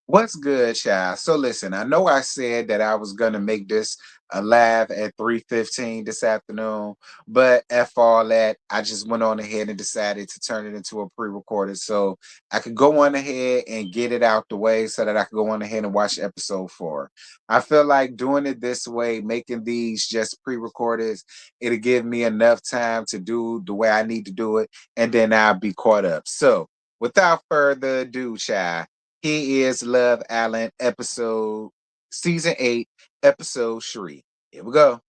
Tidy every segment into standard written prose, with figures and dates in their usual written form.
What's good, child? So listen, I know I said that I was gonna make this a live at 3:15 this afternoon, but F all that, I just went on ahead and decided to turn it into a pre-recorded so I could go on ahead and get it out the way so that I could go on ahead and watch episode 4. I feel like doing it this way, making these just pre-recorded, it'll give me enough time to do the way I need to do it, and then I'll be caught up. So without further ado, child. He is Love Allen, episode season 8, episode 3. Here we go.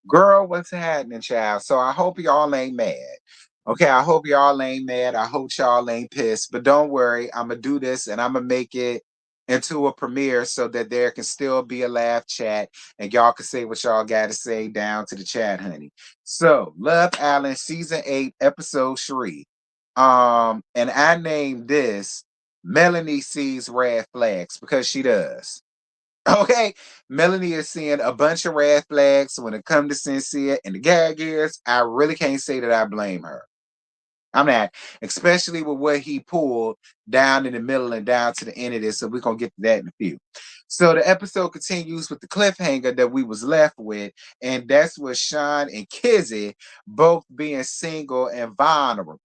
Girl, what's happening, child? So I hope y'all ain't mad. Okay, I hope y'all ain't mad. I hope y'all ain't pissed. But don't worry, I'm gonna do this and I'm gonna make it into a premiere so that there can still be a laugh chat and y'all can say what y'all gotta say down to the chat, honey. So Love Allen season 8, episode 3. And I named this Melanie Sees Red Flags because she does. Okay, Melanie is seeing a bunch of red flags when it comes to Cynthia, and the gag is, I really can't say that I blame her. I'm not, especially with what he pulled down in the middle and down to the end of this. So we're gonna get to that in a few. So the episode continues with the cliffhanger that we was left with, and that's with Sean and Kizzy both being single and vulnerable.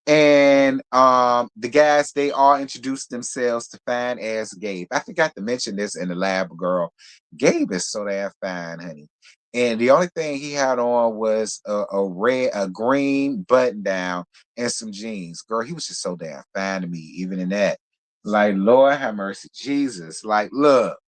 And the guys, they all introduced themselves to fine as Gabe. I forgot to mention this in the lab, girl. Gabe is so damn fine, honey. And the only thing he had on was a green button down and some jeans. Girl, he was just so damn fine to me, even in that. Like, Lord have mercy, Jesus. Like, look,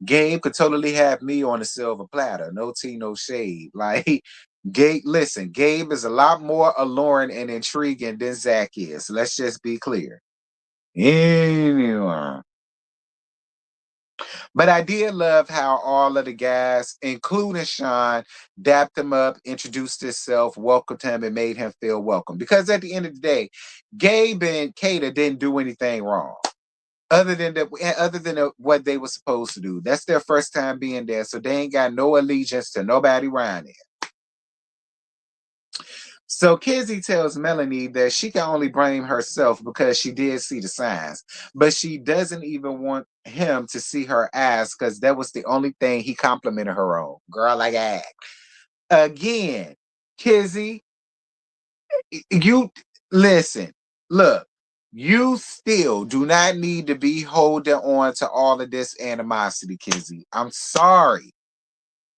Gabe could totally have me on a silver platter. No tea, no shade. Like, Gabe, listen, Gabe is a lot more alluring and intriguing than Zach is. Let's just be clear. Anyway. But I did love how all of the guys, including Sean, dapped him up, introduced himself, welcomed him, and made him feel welcome. Because at the end of the day, Gabe and Kata didn't do anything wrong. Other than what they were supposed to do. That's their first time being there, so they ain't got no allegiance to nobody around there. So Kizzy tells Melanie that she can only blame herself because she did see the signs, but she doesn't even want him to see her ass because that was the only thing he complimented her on. Girl, like act. Again, Kizzy, you listen, look, you still do not need to be holding on to all of this animosity, Kizzy. I'm sorry.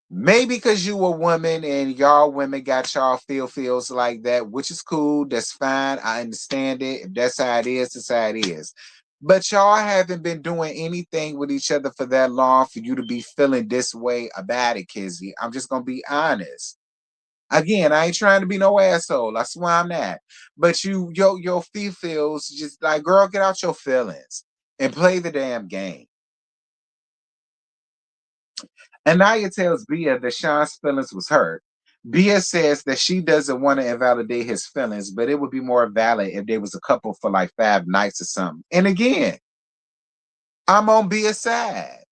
Maybe because you a woman and y'all women got y'all feels like that, which is cool. That's fine. I understand it. If that's how it is, that's how it is. But y'all haven't been doing anything with each other for that long for you to be feeling this way about it, Kizzy. I'm just gonna be honest. Again, I ain't trying to be no asshole. I swear I'm not. But your feels just like, girl, get out your feelings and play the damn game. Anaya tells Bia that Sean's feelings was hurt. Bia says that she doesn't want to invalidate his feelings, but it would be more valid if they was a couple for like 5 nights or something. And again, I'm on Bia's side.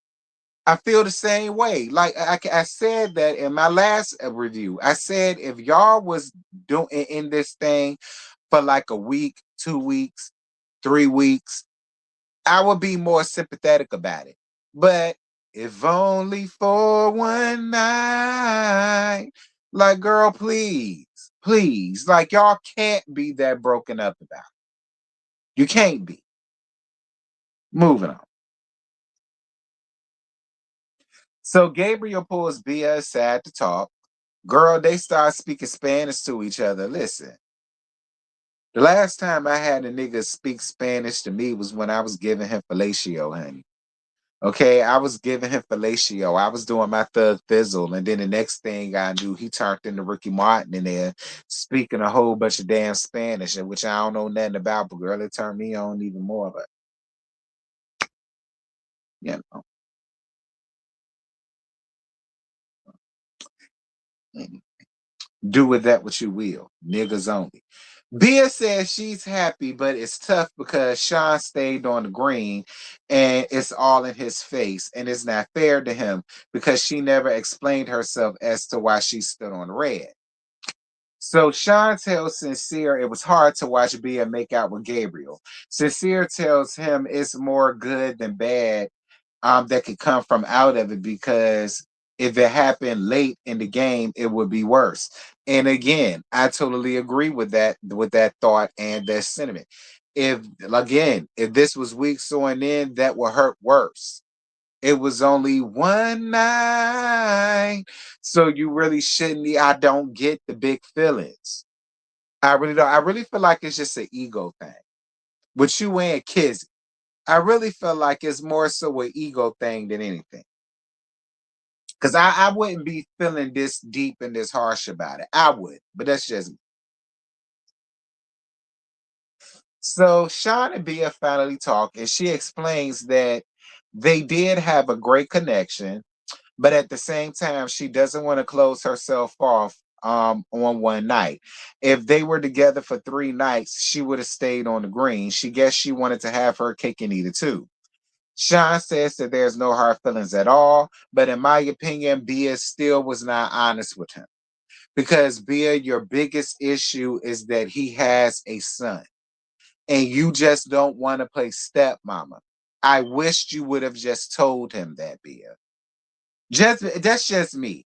I feel the same way. Like I said that in my last review. I said if y'all was doing in this thing for like a week, 2 weeks, 3 weeks, I would be more sympathetic about it. But if only for one night, like, girl, please, please, like, y'all can't be that broken up about it. You can't be. Moving on. So Gabriel pulls Bia aside to talk. Girl, they start speaking Spanish to each other. Listen, the last time I had a nigga speak Spanish to me was when I was giving him fellatio, honey. Okay, I was giving him fellatio. I was doing my thug fizzle, and then the next thing I knew, he turned into Ricky Martin in there, speaking a whole bunch of damn Spanish, which I don't know nothing about. But girl, it turned me on even more. But you know, Do with that what you will. Niggas only. Bia says she's happy, but it's tough because Sean stayed on the green and it's all in his face. And it's not fair to him because she never explained herself as to why she stood on the red. So Sean tells Sincere it was hard to watch Bia make out with Gabriel. Sincere tells him it's more good than bad that could come from out of it because if it happened late in the game, it would be worse. And again, I totally agree with that thought and that sentiment. If this was weeks on in, that would hurt worse. It was only one night. So you really shouldn't. I don't get the big feelings. I really don't. I really feel like it's just an ego thing. With you and Kizzy. I really feel like it's more so an ego thing than anything. Because I wouldn't be feeling this deep and this harsh about it. I would, but that's just me. So Sean and Bia finally talk, and she explains that they did have a great connection, but at the same time, she doesn't want to close herself off on one night. If they were together for 3 nights, she would have stayed on the green. She guessed she wanted to have her cake and eat it too. Sean says that there's no hard feelings at all, but in my opinion, Bia still was not honest with him. Because Bia, your biggest issue is that he has a son and you just don't want to play stepmama. I wished you would have just told him that, Bia. That's just me.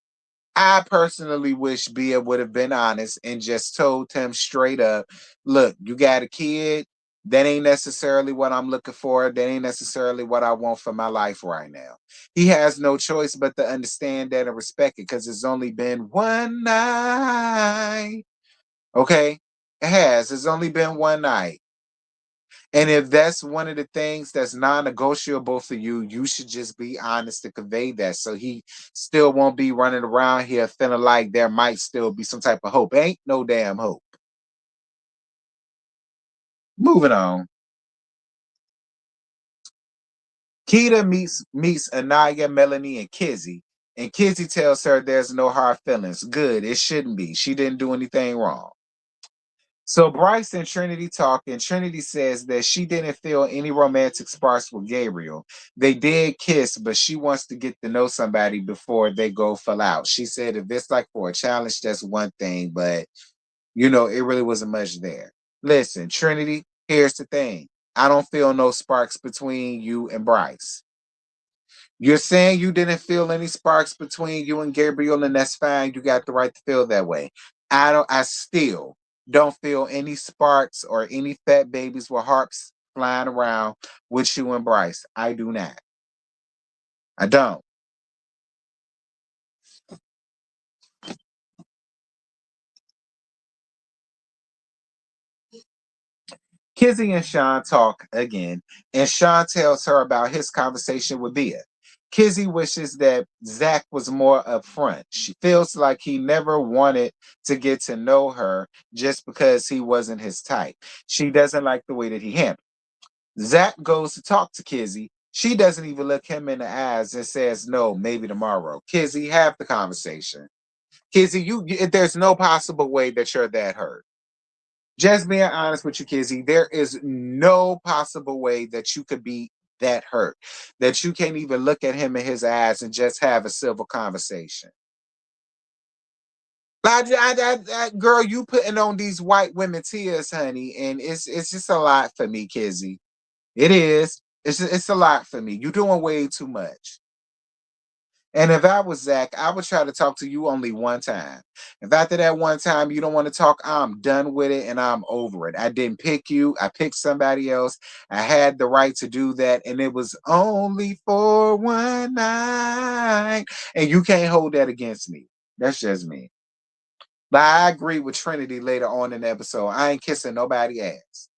I personally wish Bia would have been honest and just told him straight up, look, you got a kid. That ain't necessarily what I'm looking for. That ain't necessarily what I want for my life right now. He has no choice but to understand that and respect it because it's only been one night. Okay? It has. It's only been one night. And if that's one of the things that's non-negotiable for you, you should just be honest to convey that so he still won't be running around here feeling like there might still be some type of hope. Ain't no damn hope. Moving on. Keita meets Anaya, Melanie, and Kizzy. And Kizzy tells her there's no hard feelings. Good, it shouldn't be. She didn't do anything wrong. So Bryce and Trinity talk, and Trinity says that she didn't feel any romantic sparks with Gabriel. They did kiss, but she wants to get to know somebody before they go full out. She said if it's like for a challenge, that's one thing, but it really wasn't much there. Listen, Trinity, here's the thing. I don't feel no sparks between you and Bryce. You're saying you didn't feel any sparks between you and Gabriel, and that's fine. You got the right to feel that way. I still don't feel any sparks or any fat babies with harps flying around with you and Bryce. I do not. I don't. Kizzy and Sean talk again, and Sean tells her about his conversation with Bia. Kizzy wishes that Zach was more upfront. She feels like he never wanted to get to know her just because he wasn't his type. She doesn't like the way that he handled. Zach goes to talk to Kizzy. She doesn't even look him in the eyes and says, no, maybe tomorrow. Kizzy, have the conversation. Kizzy, there's no possible way that you're that hurt. Just being honest with you, Kizzy, there is no possible way that you could be that hurt, that you can't even look at him in his eyes and just have a civil conversation. Girl, you putting on these white women tears, honey, and it's just a lot for me, Kizzy. It is. It's a lot for me. You're doing way too much. And if I was Zach, I would try to talk to you only one time. If after that one time you don't want to talk, I'm done with it and I'm over it. I didn't pick you. I picked somebody else. I had the right to do that. And it was only for one night. And you can't hold that against me. That's just me. But I agree with Trinity later on in the episode. I ain't kissing nobody ass.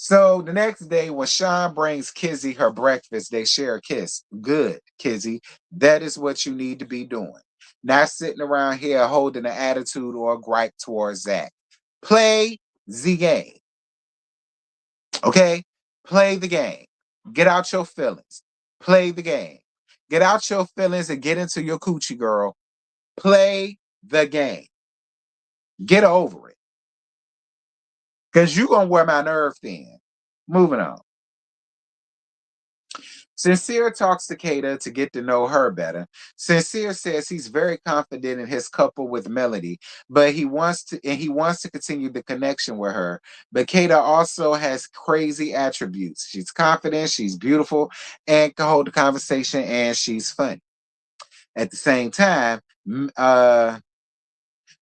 So the next day, when Sean brings Kizzy her breakfast, they share a kiss. Good, Kizzy. That is what you need to be doing. Not sitting around here holding an attitude or a gripe towards Zach. Play the game. Okay? Play the game. Get out your feelings. Play the game. Get out your feelings and get into your coochie, girl. Play the game. Get over it. Because you're going to wear my nerve thin. Moving on. Sincere talks to Kata to get to know her better. Sincere says he's very confident in his couple with Melody, but he wants to continue the connection with her. But Kata also has crazy attributes. She's confident, she's beautiful, and can hold the conversation, and she's funny. At the same time,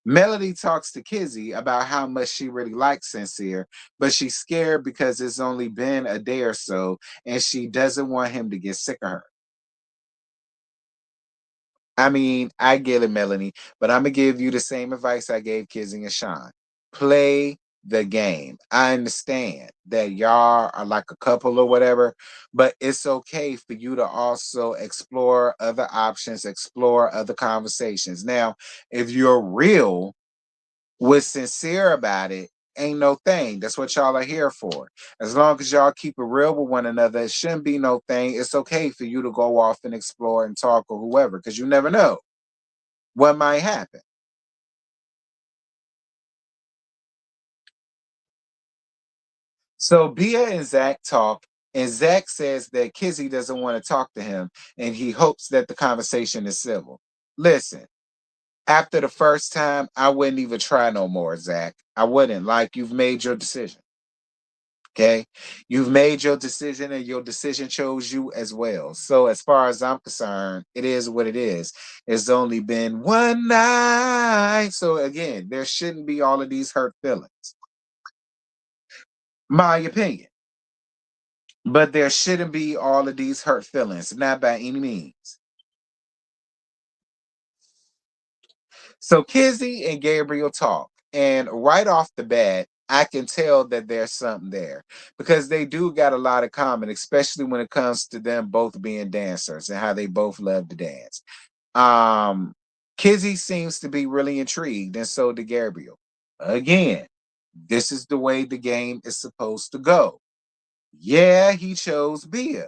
Melody talks to Kizzy about how much she really likes Sincere, but she's scared because it's only been a day or so, and she doesn't want him to get sick of her. I mean, I get it, Melanie, but I'm gonna give you the same advice I gave Kizzy and Sean. Play the game. I understand that y'all are like a couple or whatever, but it's okay for you to also explore other options, explore other conversations. Now, if you're real with Sincere about it, ain't no thing. That's what y'all are here for. As long as y'all keep it real with one another, it shouldn't be no thing. It's okay for you to go off and explore and talk or whoever, because you never know what might happen. So Bia and Zach talk, and Zach says that Kizzy doesn't want to talk to him, and he hopes that the conversation is civil. Listen, after the first time, I wouldn't even try no more, Zach. I wouldn't. Like, you've made your decision. Okay. You've made your decision and your decision chose you as well. So, as far as I'm concerned, it is what it is. It's only been one night. So, again, there shouldn't be all of these hurt feelings. My opinion. But there shouldn't be all of these hurt feelings, not by any means. So, Kizzy and Gabriel talk. And right off the bat, I can tell that there's something there because they do got a lot of common, especially when it comes to them both being dancers and how they both love to dance. Um, Kizzy seems to be really intrigued, and so did Gabriel. Again, this is the way the game is supposed to go. Yeah, he chose Bia,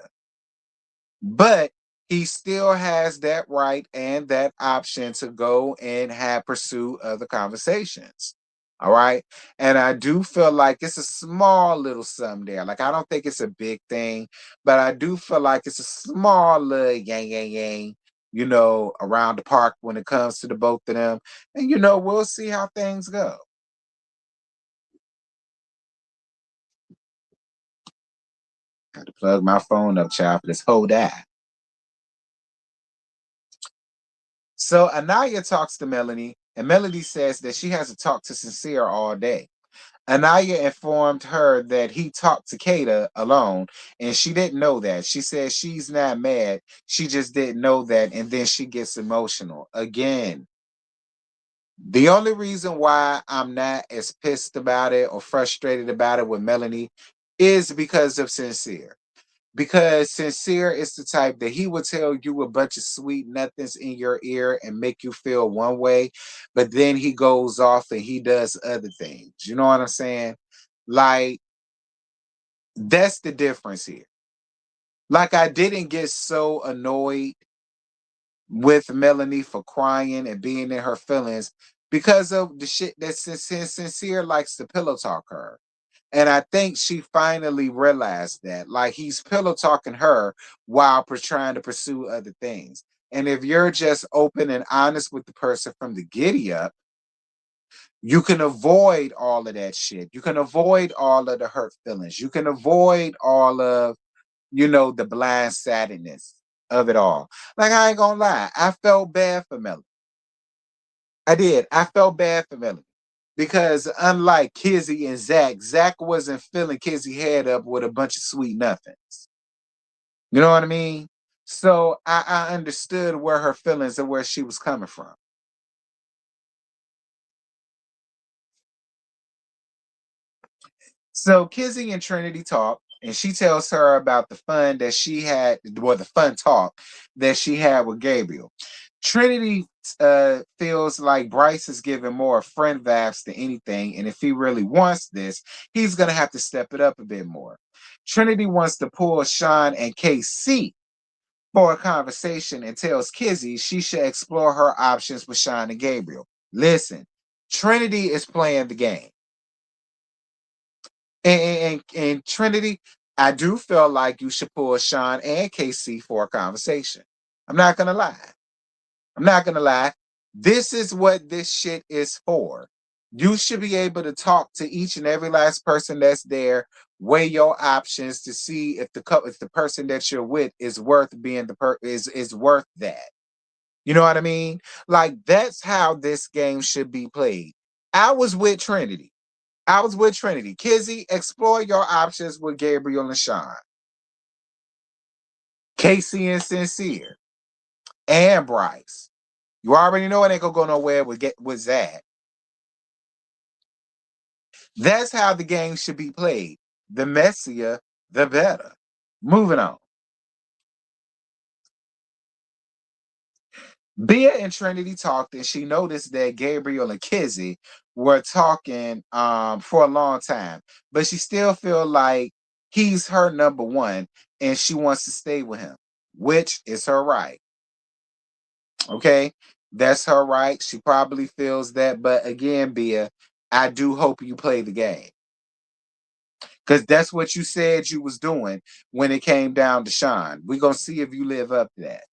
but he still has that right and that option to go and have pursue other conversations. All right. And I do feel like it's a small little something there. Like, I don't think it's a big thing, but I do feel like it's a small little yang, yang, yang, around the park when it comes to the both of them. And, we'll see how things go. Got to plug my phone up, child, for this whole that. So Anaya talks to Melanie, and Melanie says that she hasn't talked to Sincere all day. Anaya informed her that he talked to Kata alone, and she didn't know that. She says she's not mad. She just didn't know that, and then she gets emotional. Again, the only reason why I'm not as pissed about it or frustrated about it with Melanie is because of Sincere. Because Sincere is the type that he will tell you a bunch of sweet nothings in your ear and make you feel one way, but then he goes off and he does other things. You know what I'm saying? Like, that's the difference here. Like, I didn't get so annoyed with Melanie for crying and being in her feelings because of the shit that Sincere likes to pillow talk her. And I think she finally realized that. Like, he's pillow talking her while trying to pursue other things. And if you're just open and honest with the person from the giddy up, you can avoid all of that shit. You can avoid all of the hurt feelings. You can avoid all of, the blind sadness of it all. Like, I ain't gonna lie, I felt bad for Melanie. I did. I felt bad for Melanie. Because unlike Kizzy and Zach, Zach wasn't filling Kizzy head up with a bunch of sweet nothings. You know what I mean? So I understood where her feelings and where she was coming from. So Kizzy and Trinity talk, and she tells her about the fun that she had, or the fun talk that she had with Gabriel. Trinity feels like Bryce is giving more friend vibes than anything, and if he really wants this, he's gonna have to step it up a bit more. Trinity wants to pull Sean and KC for a conversation and tells Kizzy she should explore her options with Sean and Gabriel. Listen, Trinity is playing the game. And Trinity, I do feel like you should pull Sean and KC for a conversation. I'm not gonna lie. I'm not gonna lie. This is what this shit is for. You should be able to talk to each and every last person that's there, weigh your options to see if the person that you're with is worth being is worth that. You know what I mean? Like that's how this game should be played. I was with Trinity. I was with Trinity. Kizzy, explore your options with Gabriel and Sean. Casey and Sincere. And Bryce. You already know it ain't gonna go nowhere with Zach. That's how the game should be played. The messier, the better. Moving on. Bea and Trinity talked, and she noticed that Gabriel and Kizzy were talking for a long time, but she still feel like he's her number one, and she wants to stay with him, which is her right. Okay, that's her right. She probably feels that, but again, Bea, I do hope you play the game because that's what you said you was doing when it came down to Sean. We're gonna see if you live up to that.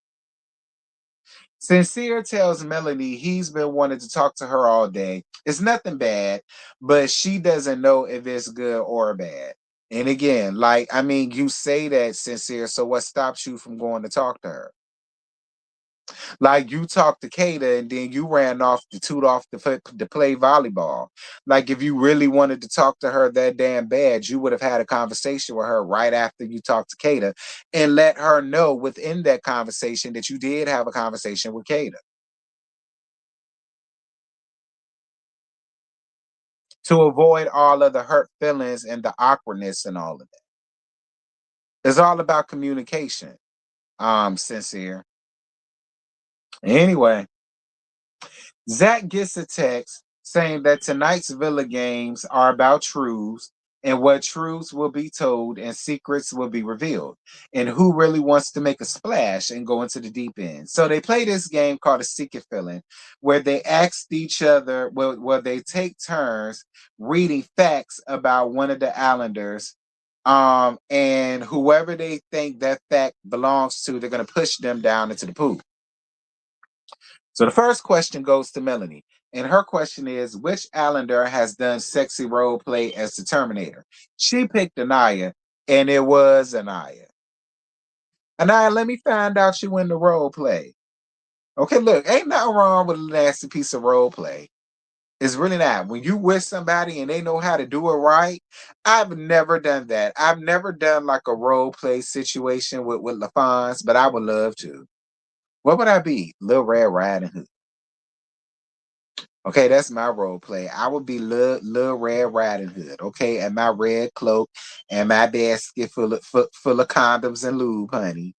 Sincere tells Melanie he's been wanting to talk to her all day. It's nothing bad, but she doesn't know if it's good or bad. And again, like, I mean, you say that, Sincere, so what stops you from going to talk to her? Like, you talked to Kata and then you ran off to toot off to play volleyball. Like, if you really wanted to talk to her that damn bad, you would have had a conversation with her right after you talked to Kata and let her know within that conversation that you did have a conversation with Kata. To avoid all of the hurt feelings and the awkwardness and all of that. It's all about communication. Sincere. Anyway, Zach gets a text saying that tonight's Villa games are about truths and what truths will be told and secrets will be revealed and who really wants to make a splash and go into the deep end. So they play this game called a secret filling where they ask each other, where they take turns reading facts about one of the Islanders. And whoever they think that fact belongs to, they're going to push them down into the pool. So the first question goes to Melanie. And her question is, which Islander has done sexy role play as the Terminator? She picked Anaya, and it was Anaya. Anaya, let me find out you win the role play. Okay, look, ain't nothing wrong with a nasty piece of role play. It's really not. When you with somebody and they know how to do it right, I've never done that. I've never done like a role play situation with LaFons, but I would love to. What would I be? Little Red Riding Hood. Okay, that's my role play. I would be little Red Riding Hood. Okay, and my red cloak and my basket full of condoms and lube, honey.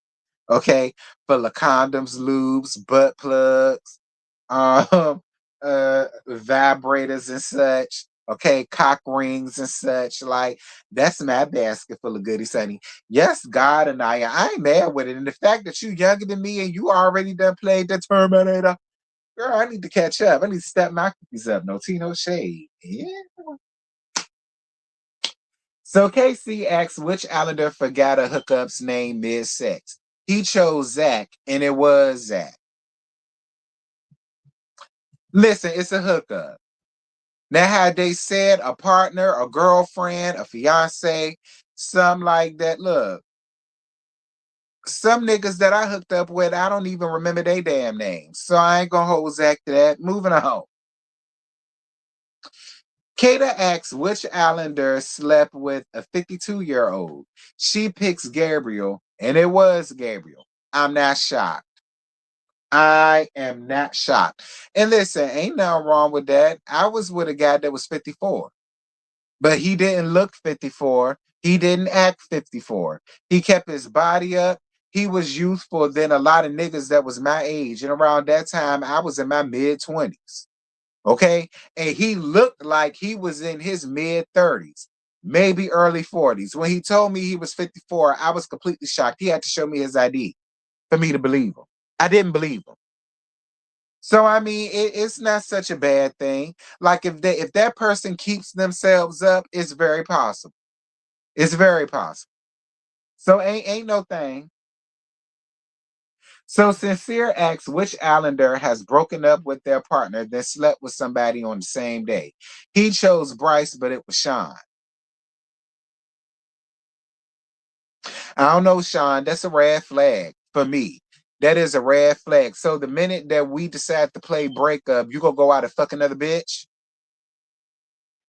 Okay, full of condoms, lubes, butt plugs, um, vibrators and such. Okay, cock rings and such. Like that's my basket full of goodies, honey. Yes, God and I ain't mad with it. And the fact that you younger than me and you already done played the Terminator. Girl, I need to catch up. I need to step my cookies up. No tea, no shade. Yeah. So Casey asks which Islander forgot a hookup's name mid-sex. He chose Zach, and it was Zach. Listen, it's a hookup. Now, had they said a partner, a girlfriend, a fiance, something like that, look, some niggas that I hooked up with, I don't even remember their damn names. So I ain't gonna hold Zach to that. Moving on. Kata asks which Islander slept with a 52-year-old. She picks Gabriel, and it was Gabriel. I'm not shocked. I am not shocked. And listen, ain't nothing wrong with that. I was with a guy that was 54, but he didn't look 54. He didn't act 54. He kept his body up. He was youthful than a lot of niggas that was my age. And around that time, I was in my mid 20s. Okay. And he looked like he was in his mid 30s, maybe early 40s. When he told me he was 54, I was completely shocked. He had to show me his ID. for me to believe him. I didn't believe him. So I mean, it's not such a bad thing. Like if that person keeps themselves up, it's very possible. It's very possible. So ain't no thing. So Sincere asks which Islander has broken up with their partner, then slept with somebody on the same day. He chose Bryce, but it was Sean. I don't know, Sean. That's a red flag for me. That is a red flag. So the minute that we decide to play breakup, you gonna go out and fuck another bitch?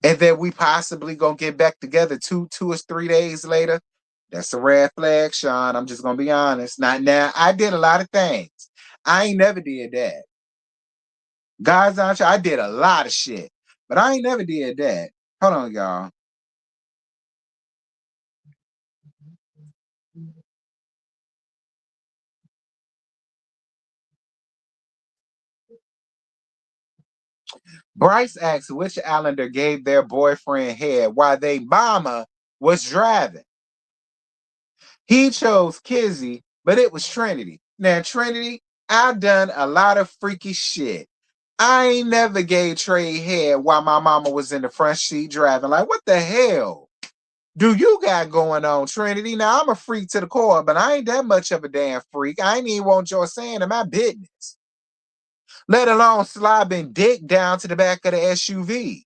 And then we possibly gonna get back together two or 3 days later. That's a red flag, Sean. I'm just gonna be honest. Now, I did a lot of things. I ain't never did that. Guys, I did a lot of shit, but I ain't never did that. Hold on, y'all. Bryce asks which Islander gave their boyfriend head while they mama was driving. He chose Kizzy, but it was Trinity. Now, Trinity, I've done a lot of freaky shit. I ain't never gave Trey head while my mama was in the front seat driving. Like, what the hell do you got going on, Trinity? Now, I'm a freak to the core, but I ain't that much of a damn freak. I ain't even want your saying in my business, let alone slobbing dick down to the back of the SUV.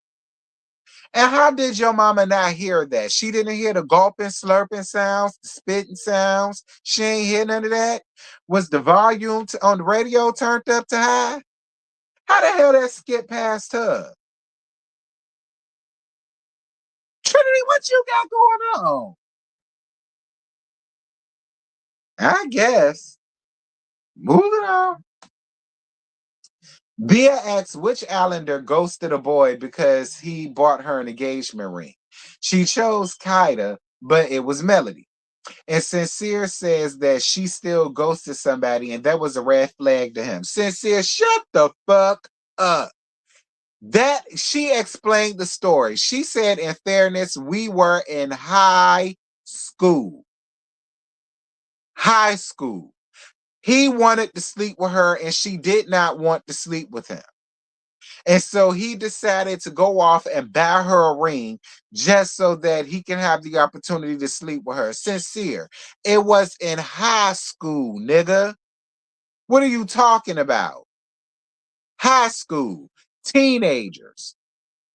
And how did your mama not hear that? She didn't hear the gulping, slurping sounds, the spitting sounds. She ain't hear none of that. Was the volume on the radio turned up to high? How the hell that skip past her? Trinity, what you got going on? I guess. Moving on. Bia asks which Islander ghosted a boy because he bought her an engagement ring. She chose Kaida, but it was Melody. And Sincere says that she still ghosted somebody, and that was a red flag to him. Sincere, shut the fuck up. That she explained the story. She said, in fairness, we were in high school. High school. He wanted to sleep with her, and she did not want to sleep with him. And so he decided to go off and buy her a ring just so that he can have the opportunity to sleep with her. Sincere. It was in high school, nigga. What are you talking about? High school. Teenagers.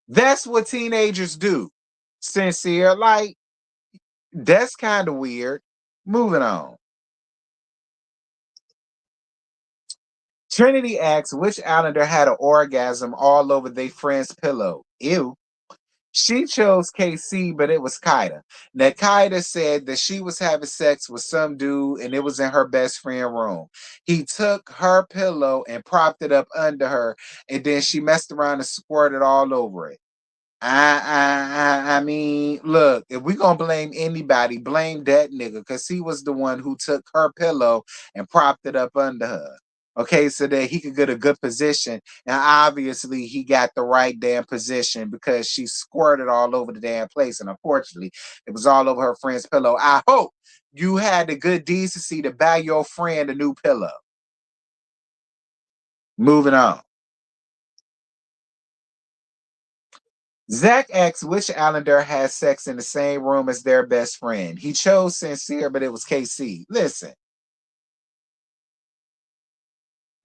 That's what teenagers do. Sincere. Like, that's kind of weird. Moving on. Trinity asks which Islander had an orgasm all over their friend's pillow. Ew. She chose KC, but it was Kaida. Now, Kaida said that she was having sex with some dude and it was in her best friend room. He took her pillow and propped it up under her, and then she messed around and squirted all over it. I mean, look, if we gonna blame anybody, blame that nigga, because he was the one who took her pillow and propped it up under her. Okay, so that he could get a good position. And obviously he got the right damn position because she squirted all over the damn place. And unfortunately, it was all over her friend's pillow. I hope you had the good decency to buy your friend a new pillow. Moving on. Zach asks which Islander has sex in the same room as their best friend. He chose Sincere, but it was KC. Listen,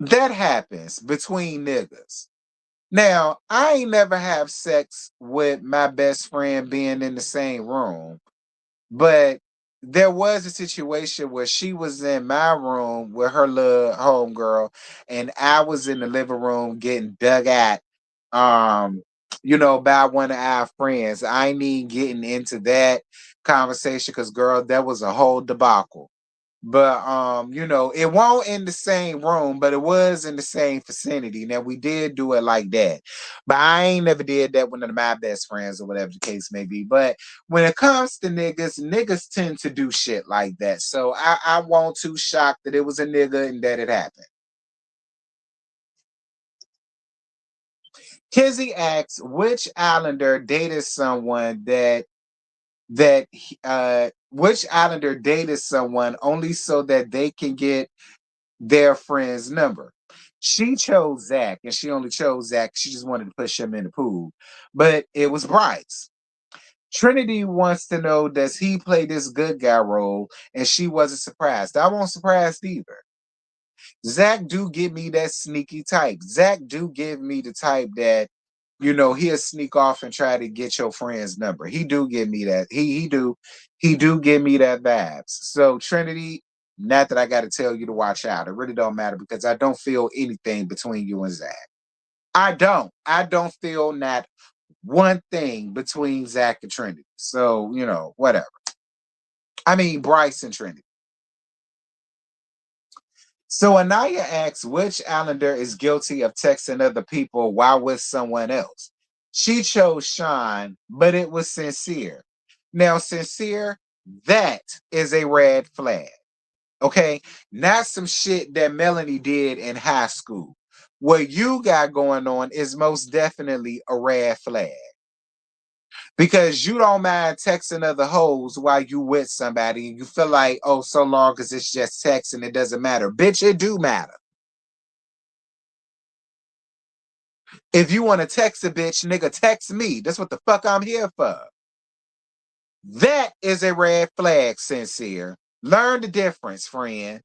that happens between niggas. Now, I ain't never have sex with my best friend being in the same room, but there was a situation where she was in my room with her little homegirl, and I was in the living room getting dug at, um, by one of our friends. I ain't even getting into that conversation because, girl, that was a whole debacle. But it won't in the same room, but it was in the same vicinity. Now we did do it like that. But I ain't never did that with none of my best friends or whatever the case may be. But when it comes to niggas, niggas tend to do shit like that. So I won't too shocked that it was a nigga and that it happened. Kizzy asks which Islander dated someone which Islander dated someone only so that they can get their friend's number. She chose Zach, and she only chose Zach. She just wanted to push him in the pool, but it was Bryce. Trinity wants to know, does he play this good guy role? And she wasn't surprised. I wasn't surprised either. Zach do give me that sneaky type. Zach do give me the type that, he'll sneak off and try to get your friend's number. He do give me that. He do give me that vibes. So Trinity, not that I got to tell you to watch out. It really don't matter because I don't feel anything between you and Zach. I don't. I don't feel not one thing between Zach and Trinity. So, whatever. I mean, Bryce and Trinity. So Anaya asks which Islander is guilty of texting other people while with someone else. She chose Sean, but it was Sincere. Now, Sincere, that is a red flag. Okay? Not some shit that Melanie did in high school. What you got going on is most definitely a red flag. Because you don't mind texting other hoes while you with somebody and you feel like, oh, so long as it's just text and it doesn't matter. Bitch, it do matter. If you want to text a bitch, nigga, text me. That's what the fuck I'm here for. That is a red flag, Sincere. Learn the difference, friend.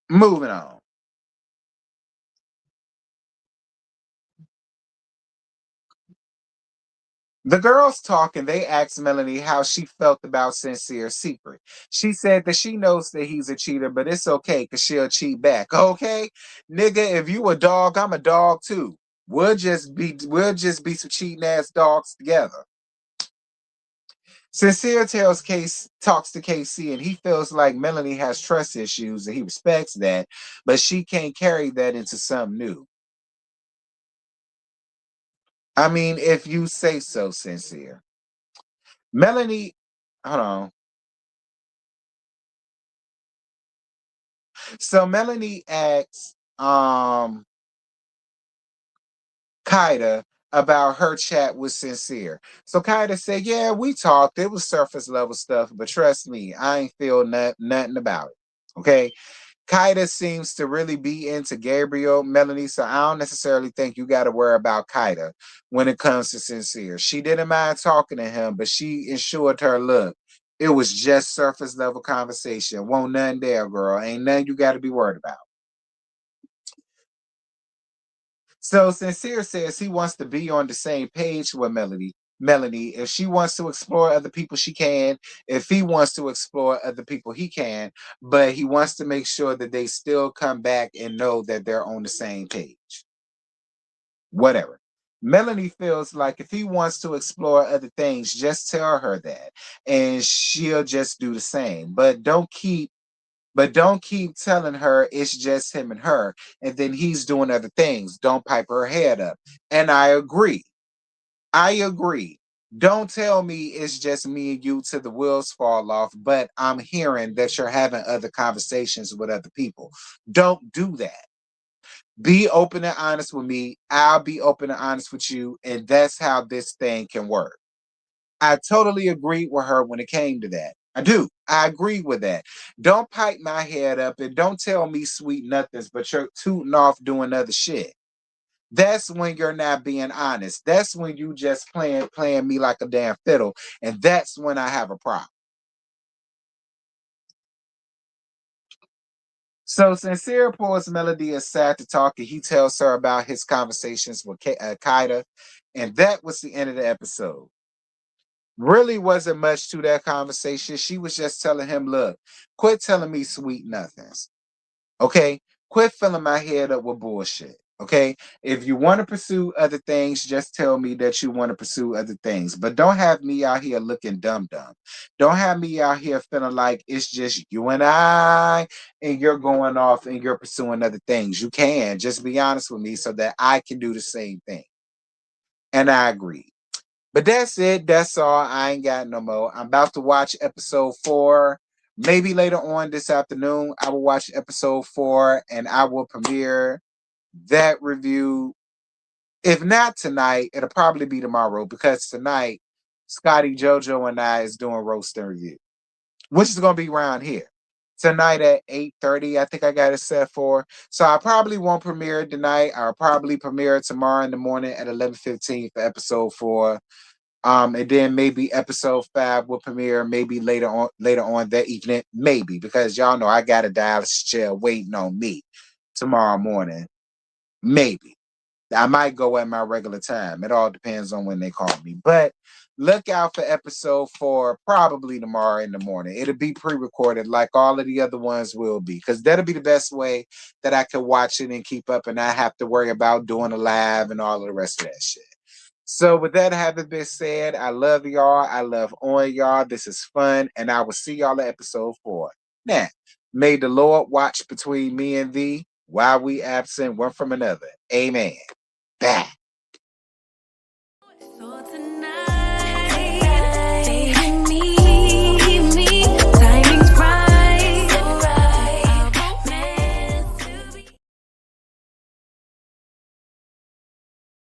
Moving on. The girls talk and they asked Melanie how she felt about Sincere's secret. She said that she knows that he's a cheater, but it's okay because she'll cheat back. Okay? Nigga, if you a dog, I'm a dog too. We'll just be some cheating ass dogs together. Sincere talks to KC and he feels like Melanie has trust issues and he respects that, but she can't carry that into something new. I mean, if you say so, Sincere. Melanie, hold on. So Melanie asks Kaida about her chat with Sincere. So Kaida said, yeah, we talked. It was surface level stuff, but trust me, I ain't feel nothing about it. Okay. Kaida seems to really be into Gabriel, Melanie, so I don't necessarily think you got to worry about Kaida when it comes to Sincere. She didn't mind talking to him, but she ensured her, look, it was just surface level conversation. Won't nothing there, girl. Ain't nothing you got to be worried about. So Sincere says he wants to be on the same page with Melanie. Melanie, if she wants to explore other people, she can. If he wants to explore other people, he can. But he wants to make sure that they still come back and know that they're on the same page. Whatever. Melanie feels like if he wants to explore other things, just tell her that, and she'll just do the same. But don't keep telling her it's just him and her, and then he's doing other things. Don't pipe her head up. And I agree. I agree. Don't tell me it's just me and you till the wheels fall off, but I'm hearing that you're having other conversations with other people. Don't do that. Be open and honest with me. I'll be open and honest with you. And that's how this thing can work. I totally agree with her when it came to that. I do. I agree with that. Don't pipe my head up and don't tell me sweet nothings, but you're tooting off doing other shit. That's when you're not being honest. That's when you just playing me like a damn fiddle. And that's when I have a problem. So Sincere pulls Melody aside to talk and he tells her about his conversations with Kaida. And that was the end of the episode. Really wasn't much to that conversation. She was just telling him, look, quit telling me sweet nothings. Okay? Quit filling my head up with bullshit. Okay? If you want to pursue other things, just tell me that you want to pursue other things. But don't have me out here looking dumb dumb. Don't have me out here feeling like it's just you and you're going off and you're pursuing other things. You can just be honest with me so that I can do the same thing. And I agree. But that's it. That's all. I ain't got no more. I'm about to watch episode 4. Maybe later on this afternoon, I will watch episode 4 and I will premiere that review. If not tonight, it'll probably be tomorrow because tonight, Scotty, JoJo, and I is doing roast and review, which is going to be around here. tonight at 8:30. I think I got it set for. So I probably won't premiere it tonight. I'll probably premiere it tomorrow in the morning at 11:15 for episode 4. And then maybe episode 5 will premiere maybe later on that evening. Maybe, because y'all know I got a dialysis chair waiting on me tomorrow morning. Maybe. I might go at my regular time. It all depends on when they call me. But look out for episode 4 probably tomorrow in the morning. It'll be pre-recorded like all of the other ones will be, because that'll be the best way that I can watch it and keep up, and I have to worry about doing a live and all of the rest of that shit. So with that having been said, I love y'all. I love on y'all. This is fun, and I will see y'all at episode 4. Now, may the Lord watch between me and thee while we absent one from another. Amen. Bye.